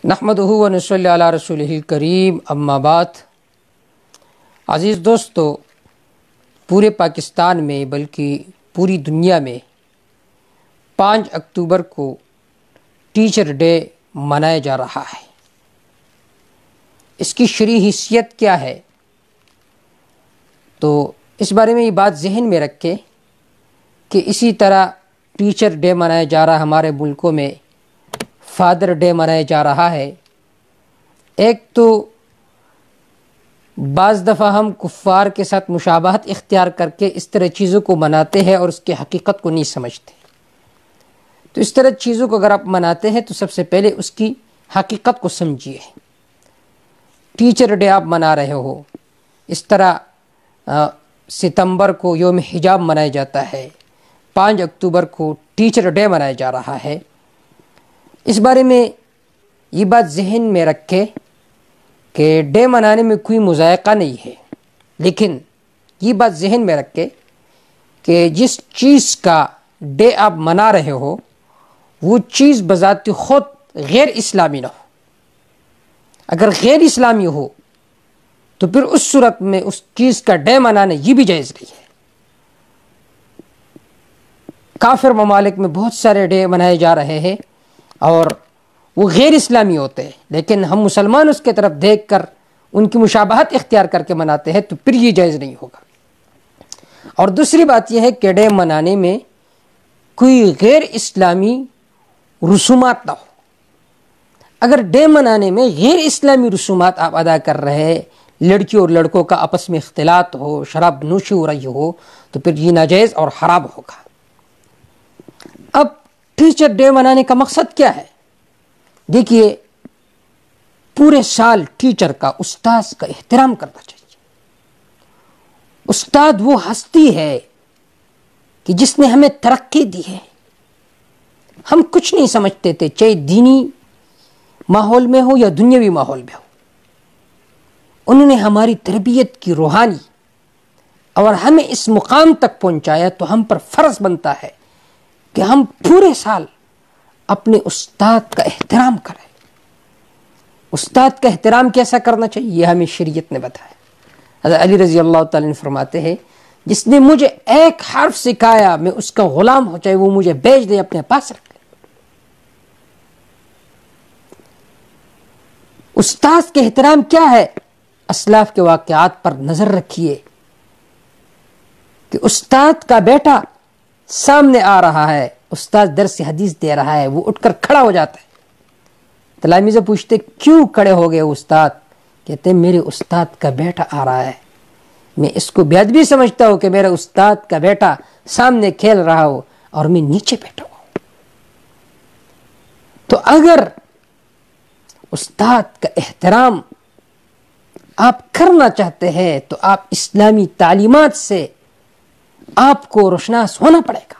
نحمدہ و نصلی علی رسولہ الکریم، اما بعد۔ عزیز دوستو، پورے پاکستان میں بلکہ پوری دنیا میں 5 اکتوبر کو ٹیچر ڈے منایا جا رہا ہے۔ اس کی شرعی حیثیت کیا ہے؟ تو اس بارے میں یہ بات ذہن میں رکھیں کہ اسی طرح ٹیچر ڈے منایا جا رہا ہے، ہمارے ملکوں میں فادر ڈے منایا جا رہا ہے۔ ایک تو بعض دفعہ ہم کفار کے ساتھ مشابہت اختیار کر کے اس طرح چیزوں کو مناتے ہیں اور اس کی حقیقت کو نہیں سمجھتے۔ تو اس طرح چیزوں کو اگر آپ مناتے ہیں تو سب سے پہلے اس کی حقیقت کو سمجھیے۔ ٹیچر ڈے آپ منا رہے ہو، اس طرح ستمبر کو یوم حجاب منایا جاتا ہے، 5 اکتوبر کو ٹیچر ڈے منایا جا رہا ہے۔ اس بارے میں یہ بات ذہن میں رکھے کہ ڈے منانے میں کوئی مذائقہ نہیں ہے، لیکن یہ بات ذہن میں رکھے کہ جس چیز کا ڈے آپ منا رہے ہو وہ چیز بذات خود غیر اسلامی نہ ہو۔ اگر غیر اسلامی ہو تو پھر اس صورت میں اس چیز کا ڈے منانا یہ بھی جائز نہیں ہے۔ کافر ممالک میں بہت سارے ڈے منائے جا رہے ہیں اور وہ غیر اسلامی ہوتے ہیں، لیکن ہم مسلمان اس کے طرف دیکھ کر ان کی مشابہت اختیار کر کے مناتے ہیں تو پھر یہ جائز نہیں ہوگا۔ اور دوسری بات یہ ہے کہ ڈے منانے میں کوئی غیر اسلامی رسومات نہ ہو۔ اگر ڈے منانے میں غیر اسلامی رسومات آپ ادا کر رہے ہیں، لڑکی اور لڑکوں کا آپس میں اختلاط ہو، شراب نوشی ہو رہی ہو، تو پھر یہ ناجائز اور حرام ہوگا۔ اب ٹیچر ڈے منانے کا مقصد کیا ہے؟ دیکھیے، پورے سال ٹیچر کا، استاذ کا احترام کرنا چاہیے۔ استاد وہ ہستی ہے کہ جس نے ہمیں ترقی دی ہے۔ ہم کچھ نہیں سمجھتے تھے، چاہے دینی ماحول میں ہو یا دنیاوی ماحول میں ہو۔ انہوں نے ہماری تربیت کی روحانی اور ہمیں اس مقام تک پہنچایا، تو ہم پر فرض بنتا ہے کہ ہم پورے سال اپنے استاد کا احترام کریں۔ استاد کا احترام کیسا کرنا چاہیے یہ ہمیں شریعت نے بتایا۔ حضرت علی رضی اللہ تعالیٰ عنہ فرماتے ہیں، جس نے مجھے ایک حرف سکھایا میں اس کا غلام ہو، چاہے وہ مجھے بیچ دے اپنے پاس رکھ لے۔ استاد کے احترام کیا ہے؟ اسلاف کے واقعات پر نظر رکھیے کہ استاد کا بیٹا سامنے آ رہا ہے، استاد درس حدیث دے رہا ہے، وہ اٹھ کر کھڑا ہو جاتا ہے۔ تلامیذ پوچھتے کیوں کھڑے ہو گئے استاد؟ کہتے ہیں میرے استاد کا بیٹا آ رہا ہے، میں اس کو بے ادبی سمجھتا ہوں کہ میرا استاد کا بیٹا سامنے کھیل رہا ہو اور میں نیچے بیٹھا ہوں۔ تو اگر استاد کا احترام آپ کرنا چاہتے ہیں تو آپ اسلامی تعلیمات سے آپ کو روشناس ہونا پڑے گا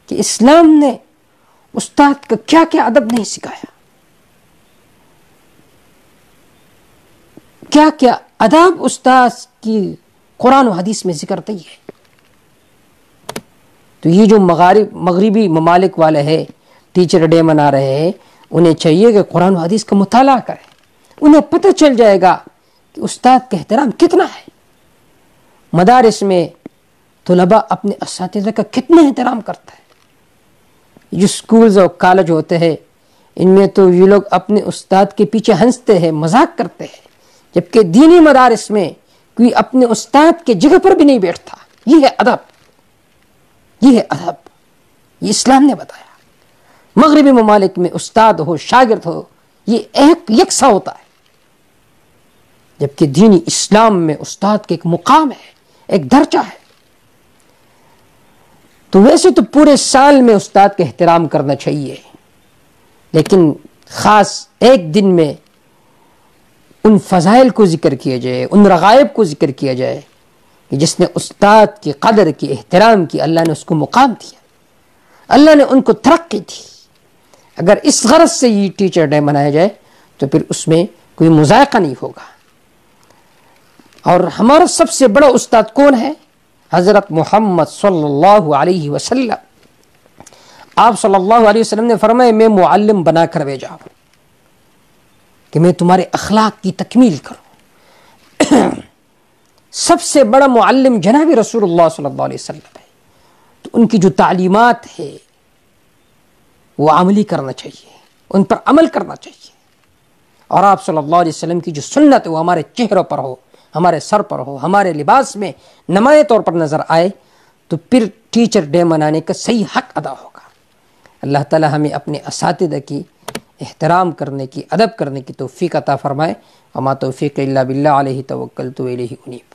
کہ اسلام نے استاد کا کیا کیا ادب نہیں سکھایا، کیا کیا ادب استاد کی قرآن و حدیث میں ذکر نہیں ہے۔ تو یہ جو مغربی ممالک والے ہیں ٹیچر ڈے منا رہے ہیں، انہیں چاہیے کہ قرآن و حدیث کا مطالعہ کریں، انہیں پتہ چل جائے گا کہ استاد کا احترام کتنا ہے۔ مدارس میں طلباء اپنے اساتذہ کا کتنا احترام کرتا ہے۔ جو سکولز اور کالج ہوتے ہیں ان میں تو یہ لوگ اپنے استاد کے پیچھے ہنستے ہیں، مذاق کرتے ہیں، جبکہ دینی مدارس میں کوئی اپنے استاد کے جگہ پر بھی نہیں بیٹھتا۔ یہ ہے ادب، یہ ہے ادب، یہ اسلام نے بتایا۔ مغربی ممالک میں استاد ہو شاگرد ہو یہ ایک یکساں ہوتا ہے، جبکہ دینی اسلام میں استاد کے ایک مقام ہے، ایک درجہ ہے۔ تو ویسے تو پورے سال میں استاد کا احترام کرنا چاہیے، لیکن خاص ایک دن میں ان فضائل کو ذکر کیا جائے، ان رغائب کو ذکر کیا جائے کہ جس نے استاد کی قدر کی، احترام کی، اللہ نے اس کو مقام دیا، اللہ نے ان کو ترقی دی۔ اگر اس غرض سے یہ ٹیچر ڈے منایا جائے تو پھر اس میں کوئی مذائقہ نہیں ہوگا۔ اور ہمارا سب سے بڑا استاد کون ہے؟ حضرت محمد صلی اللہ علیہ وسلم۔ آپ صلی اللہ علیہ وسلم نے فرمایا میں معلم بنا کر بھیجا ہوں۔ کہ میں تمہارے اخلاق کی تکمیل کروں۔ سب سے بڑا معلم جناب رسول اللہ صلی اللہ علیہ وسلم ہے، تو ان کی جو تعلیمات ہے وہ عملی کرنا چاہیے، ان پر عمل کرنا چاہیے، اور آپ صلی اللہ علیہ وسلم کی جو سنت ہے وہ ہمارے چہروں پر ہو، ہمارے سر پر ہو، ہمارے لباس میں نمایاں طور پر نظر آئے، تو پھر ٹیچر ڈے منانے کا صحیح حق ادا ہوگا۔ اللہ تعالی ہمیں اپنے اساتذہ کی احترام کرنے کی، ادب کرنے کی توفیق عطا فرمائے۔ وما توفیق الا باللہ، علیہ توکلت و الیہ انیب۔